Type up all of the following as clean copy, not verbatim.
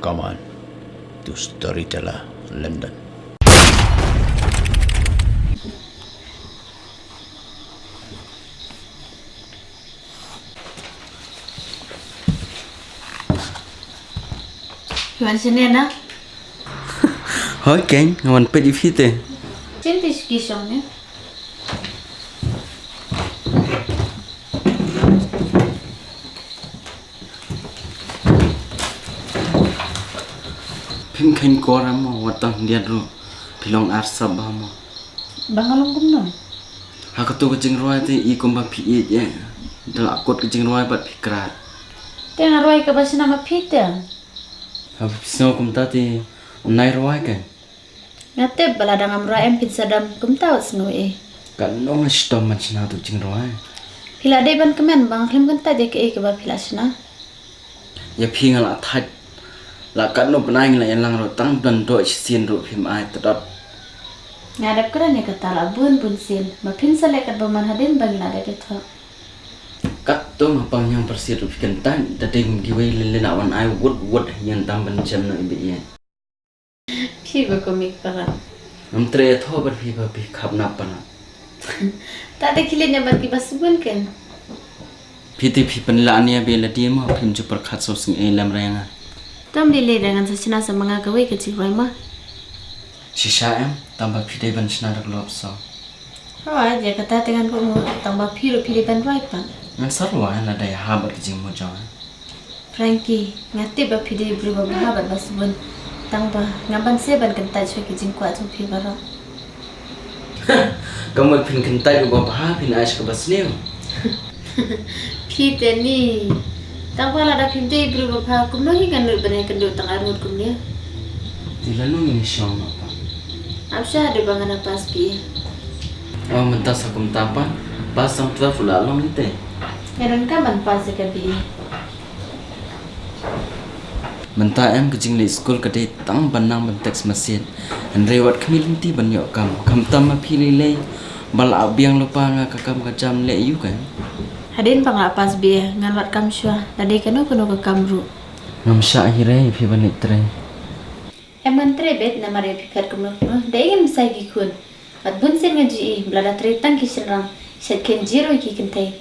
Come on to Storyteller London. Gimana sih Nena? Hỏi kén, ngon pe di fite. Cinta kisahnya. Phim khen kora mo watang dia ro. Pilong arsa ba mo. Bangalong kumno. Ha ka to ka jing roi te I kom ba phi e ye. Dal akot ka jing roi bat fikrat. Tengah roi ke bahasa nama Peter. Ha pisno kom ta te nai roi ka. Ngate balada ngam roi em pizza dam kum tahu snu Kan nong stom man chna tu jing roi. Pila dai ban kemen bang klim kan ta je ke ba pila sna. Ya phi ngal athat. La kan no panai la elang ro tang dan do sin ro phim ai tadot. Ngadap kera ne kata la bun sil. Ma pin sale kat baman hadin bang la dai tho. Kat to ngapang yang persit ro fikan tan da ding gi wei le na wan ai wot yang tam ban chem no ibe ye. Phi ba komik para. Am tre tho bar phi ba phi khap na pana. Tak ada kilenya ban ki basubun kan. Phi te phi pan la ania be la ti mo phim chu par khat so sing e lam ranga. Tam dile dengan sesina semanga gawe ke ci roi ma. Shisha em tambah phi ban chna rak lop so. Roi je kata dengan ko mu tambah phi ban roi pan. Ngan sarwa la dai ha bar jing mo jaw. Frankie, ngati ba phi de bru ba ba basubun. Tambah ngaban se ban kan ta choi ki jing kwa chu phi ba ro. Kamu phin kan tai ba ba phin aish ka bas ne. Phi te ni. Tambah la da phi de bru ba kum no hi kan ru ban kan do tang arut kum ni. Ti la no ni shong no pa. Absha de bangana pas pi. Oh menta sa kum ta pa. Pas sam tra fula long ni te. Eran ka ban pas ke bi. Menta em ke jing le school ka dei tang ban nang ban text message. An rewat khmil ti ban yo kam tam ma phi le bal abiang lupa nga ka kam ka jam le yu kan. Hadin bang la pas bi ngan wat kam shwa. Dade kanu kuno ka kamru. Ngam sha hire phi ban tre. Em ngan tre bet na mare pikat kum no. Dai ngam sai ki kun. At bun sen ngaji blada tre tang ki senrang. Set ken zero ki kentai.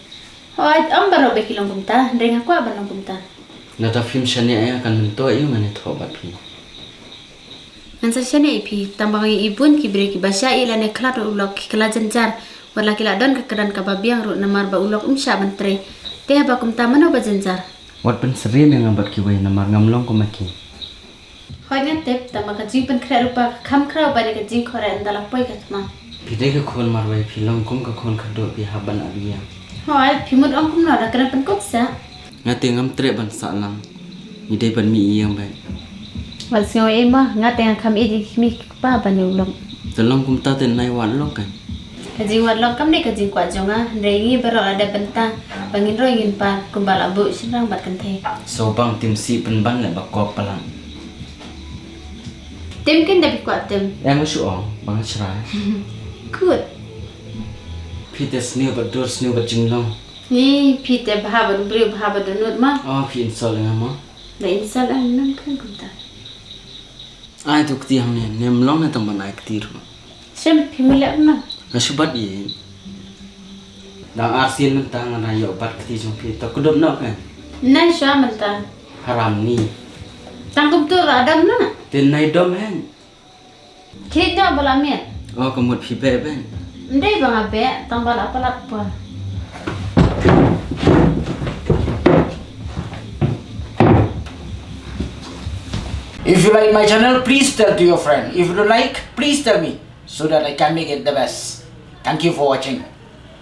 Hoat am baro be kilong kumta. Dai ngakwa ban kumta. Nata film shani aya kan to yu mane tho ba phi. Ngan sa shane ipi tambah ibun ki bre ki basya ila ne klat ulok ki kala janjar. Wala kila don ka kedan ka babiang ru namar ba ulok sha ban tre. Teh ba kumta mano ba janjar. Wat pen seri me ngabat ki wei namar ngamlong ko maki. Hoy ngan tep tambah ka jing pen kra rupa kham kra ba ne ka jing khora ndala poi ka tma. Pide ka khon mar wei film kum ka khon khado bi haban abiya. Hoy phimut ong kum no da kran pen kop sa. Ngate ngam tre ban sa lang. Ni dei ban mi yang bai. Wal sio ema ngate ngam kham e mi pa ban ulok. Tolong kum ta ten nai wan lok kan. Ka jing wat lok kam ne ka jing kwa jonga rengi baro ada bentang bangin roi ngin pa kumbala bu sinrang bat kan the. So bang tim si pen ban le ba kop palang. Tem ken da bi kwa tem. Yang su ong bang chrai. Good. Pite sniu ba dur sniu ba jinglong. Ni pite bahaban bri bahaban nut ma. Oh phi install ngam. Na insal an nan kan kumta. Ai tu kti hang ne nem long na tam ban ai ktir. Sem phimila na. Nasubat ye. Dang arsin men tang na yo bat kti jong phi to kudop no kan. Nan sha manta. Haram ni. Tangkum tu radam na. Ten nai dom hen. Kita balamet. Oh kamut phi be ben. Ndai bang abe tambal apalak pa. If you like my channel, please tell to your friend. If you don't like, please tell me so that I can make it the best. Thank you for watching.